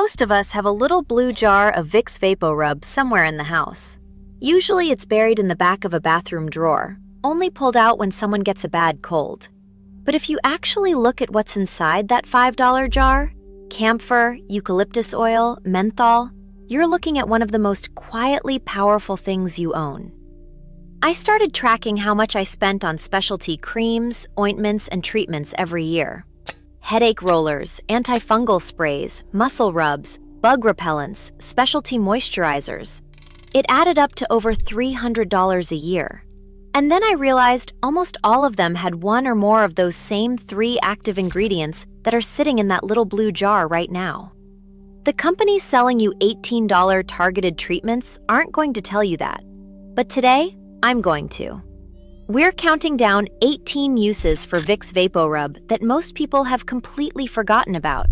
Most of us have a little blue jar of Vicks VapoRub somewhere in the house. Usually it's buried in the back of a bathroom drawer, only pulled out when someone gets a bad cold. But if you actually look at what's inside that $5 jar, camphor, eucalyptus oil, menthol, you're looking at one of the most quietly powerful things you own. I started tracking how much I spent on specialty creams, ointments, and treatments every year. Headache rollers, antifungal sprays, muscle rubs, bug repellents, specialty moisturizers. It added up to over $300 a year. And then I realized almost all of them had one or more of those same 3 active ingredients that are sitting in that little blue jar right now. The companies selling you $18 targeted treatments aren't going to tell you that. But today, I'm going to. We're counting down 18 uses for Vicks VapoRub that most people have completely forgotten about.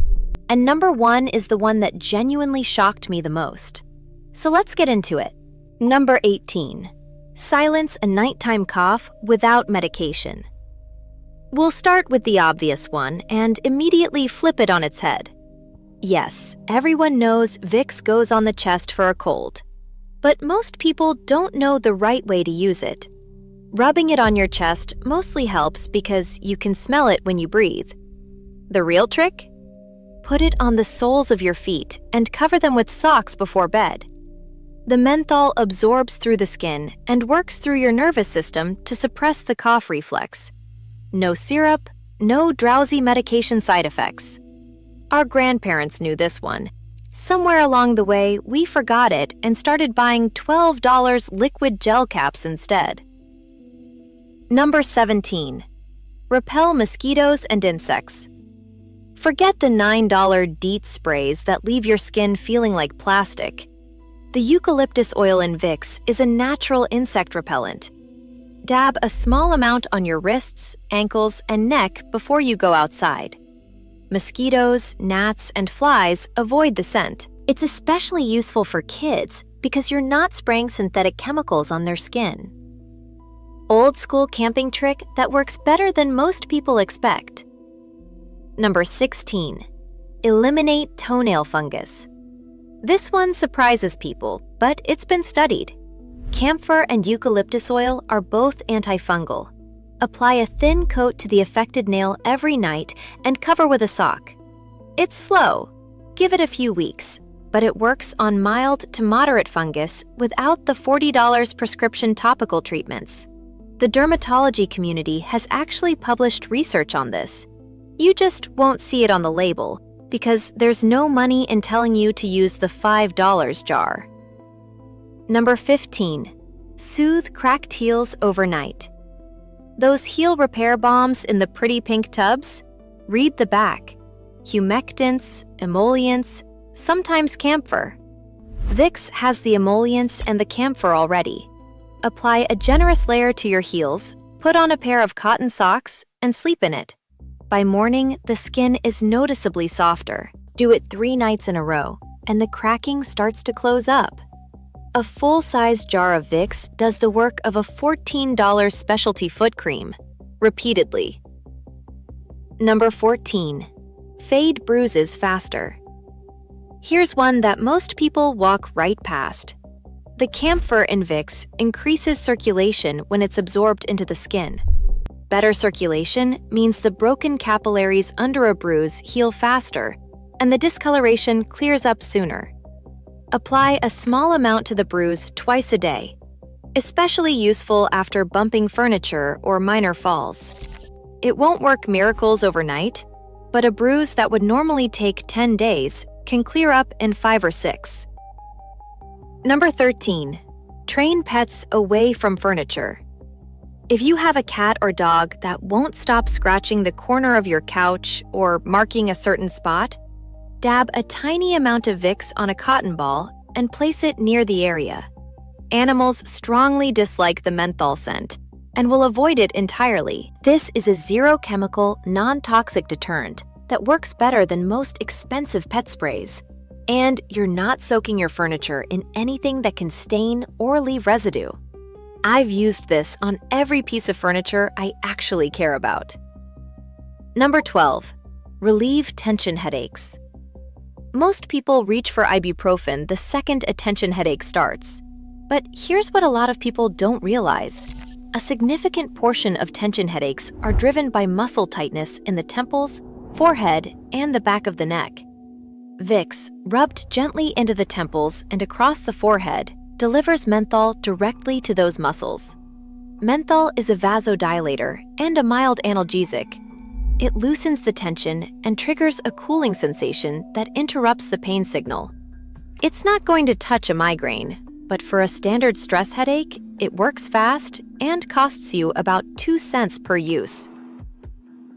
And number 1 is the one that genuinely shocked me the most. So let's get into it. Number 18. Silence a nighttime cough without medication. We'll start with the obvious one and immediately flip it on its head. Yes, everyone knows Vicks goes on the chest for a cold. But most people don't know the right way to use it. Rubbing it on your chest mostly helps because you can smell it when you breathe. The real trick? Put it on the soles of your feet and cover them with socks before bed. The menthol absorbs through the skin and works through your nervous system to suppress the cough reflex. No syrup, no drowsy medication side effects. Our grandparents knew this one. Somewhere along the way, we forgot it and started buying $12 liquid gel caps instead. Number 17. Repel mosquitoes and insects. Forget the $9 DEET sprays that leave your skin feeling like plastic. The eucalyptus oil in Vicks is a natural insect repellent. Dab a small amount on your wrists, ankles, and neck before you go outside. Mosquitoes, gnats, and flies avoid the scent. It's especially useful for kids because you're not spraying synthetic chemicals on their skin. Old school camping trick that works better than most people expect. Number 16. Eliminate toenail fungus. This one surprises people, but it's been studied. Camphor and eucalyptus oil are both antifungal. Apply a thin coat to the affected nail every night and cover with a sock. It's slow. Give it a few weeks, but it works on mild to moderate fungus without the $40 prescription topical treatments. The dermatology community has actually published research on this. You just won't see it on the label because there's no money in telling you to use the $5 jar. Number 15. Soothe cracked heels overnight. Those heel repair balms in the pretty pink tubs? Read the back. Humectants, emollients, sometimes camphor. Vicks has the emollients and the camphor already. Apply a generous layer to your heels, put on a pair of cotton socks, and sleep in it. By morning, the skin is noticeably softer. Do it 3 nights in a row, and the cracking starts to close up. A full-size jar of Vicks does the work of a $14 specialty foot cream, repeatedly. Number 14. Fade bruises faster. Here's one that most people walk right past. The camphor in Vicks increases circulation when it's absorbed into the skin. Better circulation means the broken capillaries under a bruise heal faster, and the discoloration clears up sooner. Apply a small amount to the bruise twice a day, especially useful after bumping furniture or minor falls. It won't work miracles overnight, but a bruise that would normally take 10 days can clear up in 5 or 6. Number 13. Train pets away from furniture. If you have a cat or dog that won't stop scratching the corner of your couch or marking a certain spot, dab a tiny amount of Vicks on a cotton ball and place it near the area. Animals strongly dislike the menthol scent and will avoid it entirely. This is a zero-chemical, non-toxic deterrent that works better than most expensive pet sprays. And you're not soaking your furniture in anything that can stain or leave residue. I've used this on every piece of furniture I actually care about. Number 12. Relieve tension headaches. Most people reach for ibuprofen the second a tension headache starts. But here's what a lot of people don't realize. A significant portion of tension headaches are driven by muscle tightness in the temples, forehead, and the back of the neck. Vicks, rubbed gently into the temples and across the forehead, delivers menthol directly to those muscles. Menthol is a vasodilator and a mild analgesic. It loosens the tension and triggers a cooling sensation that interrupts the pain signal. It's not going to touch a migraine, but for a standard stress headache, it works fast and costs you about 2 cents per use.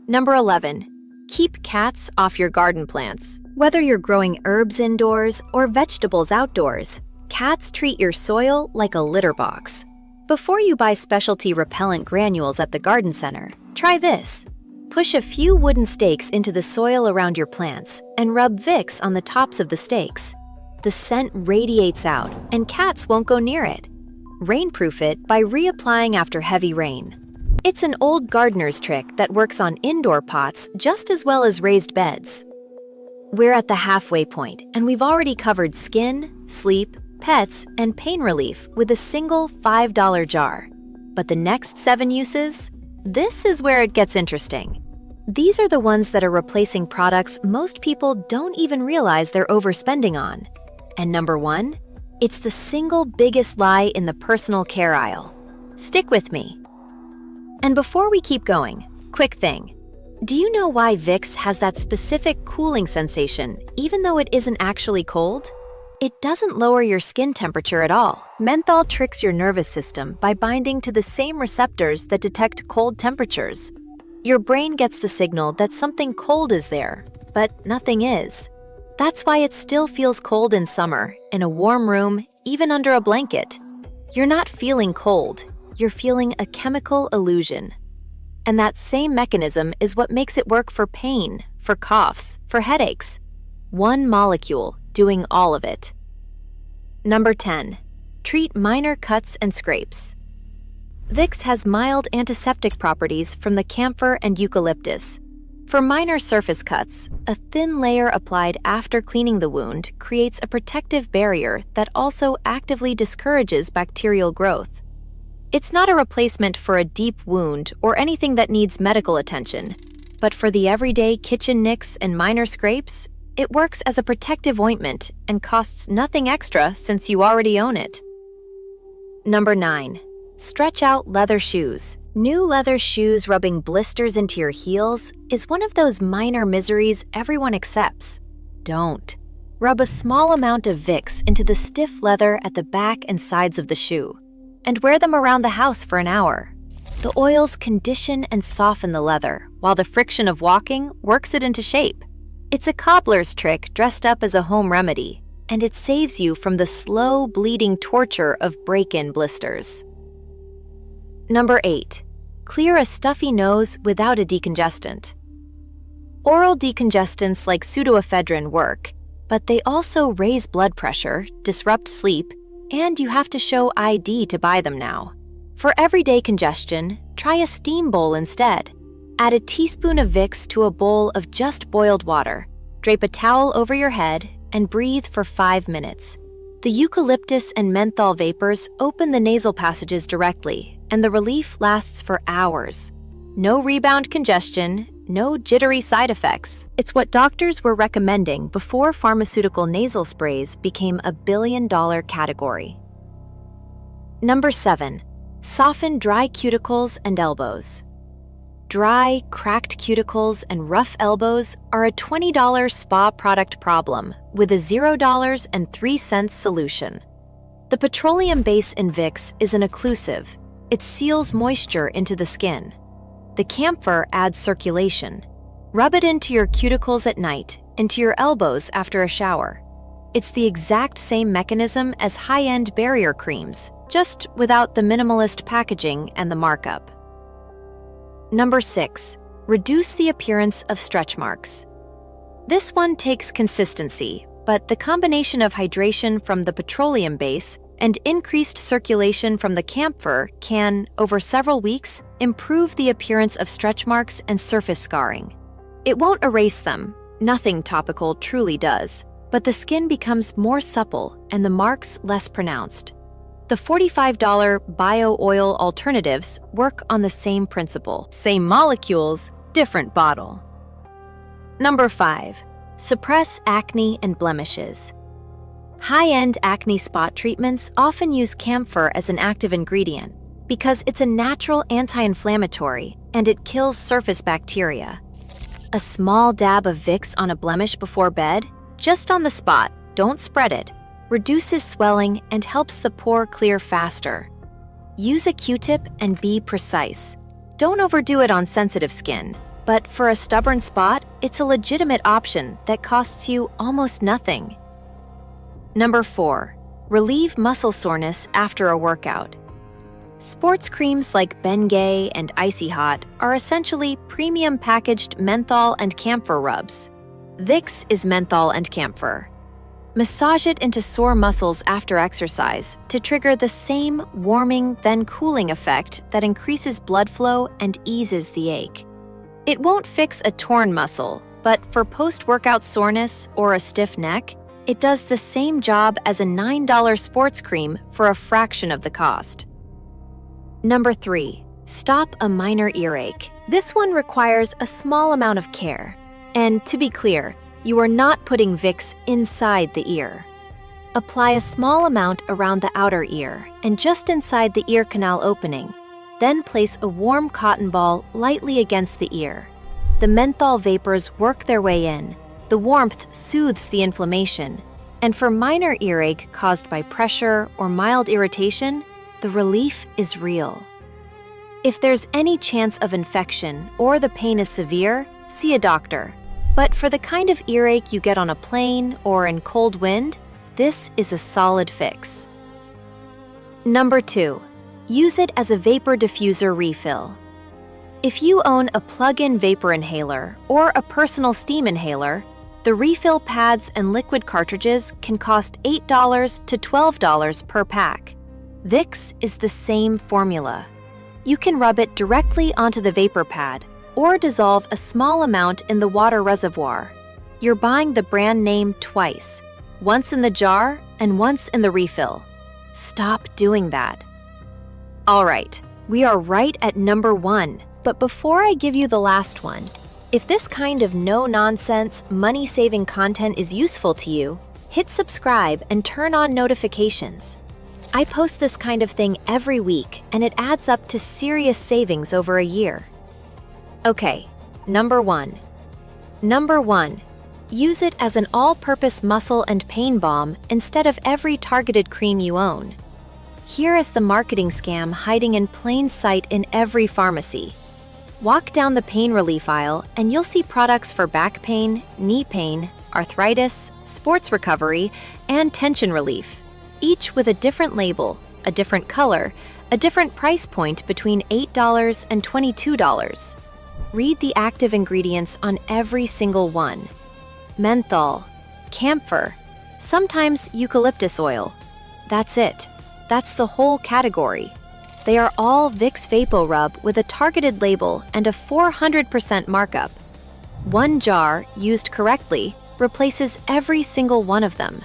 Number 11. Keep cats off your garden plants. Whether you're growing herbs indoors or vegetables outdoors, cats treat your soil like a litter box. Before you buy specialty repellent granules at the garden center, try this. Push a few wooden stakes into the soil around your plants and rub Vicks on the tops of the stakes. The scent radiates out, and cats won't go near it. Rainproof it by reapplying after heavy rain. It's an old gardener's trick that works on indoor pots just as well as raised beds. We're at the halfway point, and we've already covered skin, sleep, pets, and pain relief with a single $5 jar. But the next 7 uses? This is where it gets interesting. These are the ones that are replacing products most people don't even realize they're overspending on. And number 1, it's the single biggest lie in the personal care aisle. Stick with me. And before we keep going, quick thing. Do you know why Vicks has that specific cooling sensation even though it isn't actually cold? It doesn't lower your skin temperature at all. Menthol tricks your nervous system by binding to the same receptors that detect cold temperatures. Your brain gets the signal that something cold is there, but nothing is. That's why it still feels cold in summer, in a warm room, even under a blanket. You're not feeling cold, you're feeling a chemical illusion. And that same mechanism is what makes it work for pain, for coughs, for headaches. One molecule doing all of it. Number 10. Treat minor cuts and scrapes. Vicks has mild antiseptic properties from the camphor and eucalyptus. For minor surface cuts, a thin layer applied after cleaning the wound creates a protective barrier that also actively discourages bacterial growth. It's not a replacement for a deep wound or anything that needs medical attention, but for the everyday kitchen nicks and minor scrapes, it works as a protective ointment and costs nothing extra since you already own it. Number 9. Stretch out leather shoes. New leather shoes rubbing blisters into your heels is one of those minor miseries everyone accepts. Don't. Rub a small amount of Vicks into the stiff leather at the back and sides of the shoe, and wear them around the house for an hour. The oils condition and soften the leather, while the friction of walking works it into shape. It's a cobbler's trick dressed up as a home remedy, and it saves you from the slow, bleeding torture of break-in blisters. Number 8. Clear a stuffy nose without a decongestant. Oral decongestants like pseudoephedrine work, but they also raise blood pressure, disrupt sleep, and you have to show ID to buy them now. For everyday congestion, try a steam bowl instead. Add a teaspoon of Vicks to a bowl of just boiled water, drape a towel over your head, and breathe for 5 minutes. The eucalyptus and menthol vapors open the nasal passages directly, and the relief lasts for hours. No rebound congestion, no jittery side effects. It's what doctors were recommending before pharmaceutical nasal sprays became a billion-dollar category. Number 7. Soften dry cuticles and elbows. Dry, cracked cuticles and rough elbows are a $20 spa product problem with a $0.03 solution. The petroleum base in Vicks is an occlusive. It seals moisture into the skin. The camphor adds circulation. Rub it into your cuticles at night, into your elbows after a shower. It's the exact same mechanism as high-end barrier creams, just without the minimalist packaging and the markup. Number 6. Reduce the appearance of stretch marks. This one takes consistency, but the combination of hydration from the petroleum base and increased circulation from the camphor can, over several weeks, improve the appearance of stretch marks and surface scarring. It won't erase them. Nothing topical truly does. but the skin becomes more supple and the marks less pronounced. The $45 bio-oil alternatives work on the same principle. Same molecules, different bottle. Number 5. Suppress acne and blemishes. High-end acne spot treatments often use camphor as an active ingredient because it's a natural anti-inflammatory and it kills surface bacteria. A small dab of Vicks on a blemish before bed, just on the spot, don't spread it, reduces swelling and helps the pore clear faster. Use a Q-tip and be precise. Don't overdo it on sensitive skin, but for a stubborn spot, it's a legitimate option that costs you almost nothing. Number 4. Relieve muscle soreness after a workout. Sports creams like Bengay and Icy Hot are essentially premium packaged menthol and camphor rubs. Vicks is menthol and camphor. Massage it into sore muscles after exercise to trigger the same warming then cooling effect that increases blood flow and eases the ache. It won't fix a torn muscle, but for post-workout soreness or a stiff neck, it does the same job as a $9 sports cream for a fraction of the cost. Number 3. Stop a minor earache. This one requires a small amount of care. And to be clear, you are not putting Vicks inside the ear. Apply a small amount around the outer ear and just inside the ear canal opening. Then place a warm cotton ball lightly against the ear. The menthol vapors work their way in. The warmth soothes the inflammation. And for minor earache caused by pressure or mild irritation, the relief is real. If there's any chance of infection or the pain is severe, see a doctor. But for the kind of earache you get on a plane or in cold wind, this is a solid fix. Number 2. Use it as a vapor diffuser refill. If you own a plug-in vapor inhaler or a personal steam inhaler, the refill pads and liquid cartridges can cost $8 to $12 per pack. Vicks is the same formula. You can rub it directly onto the vapor pad or dissolve a small amount in the water reservoir. You're buying the brand name twice, once in the jar and once in the refill. Stop doing that. All right, we are right at number 1, but before I give you the last one, if this kind of no-nonsense, money-saving content is useful to you, hit subscribe and turn on notifications. I post this kind of thing every week, and it adds up to serious savings over a year. Okay, number 1. Number 1. Use it as an all-purpose muscle and pain balm instead of every targeted cream you own. Here is the marketing scam hiding in plain sight in every pharmacy. Walk down the pain relief aisle and you'll see products for back pain, knee pain, arthritis, sports recovery, and tension relief, each with a different label, a different color, a different price point between $8 and $22. Read the active ingredients on every single one. Menthol, camphor, sometimes eucalyptus oil. That's it. That's the whole category. They are all Vicks VapoRub with a targeted label and a 400% markup. One jar, used correctly, replaces every single one of them.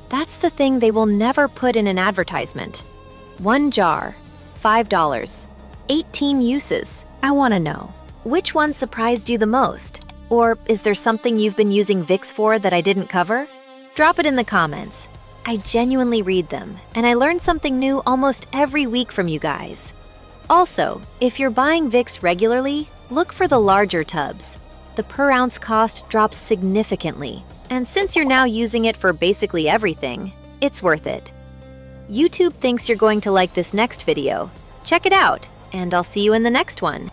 That's the thing they will never put in an advertisement. One jar, $5, 18 uses. I want to know, which one surprised you the most? Or is there something you've been using Vicks for that I didn't cover? Drop it in the comments. I genuinely read them, and I learn something new almost every week from you guys. Also, if you're buying Vicks regularly, look for the larger tubs. The per ounce cost drops significantly, and since you're now using it for basically everything, it's worth it. YouTube thinks you're going to like this next video. Check it out, and I'll see you in the next one.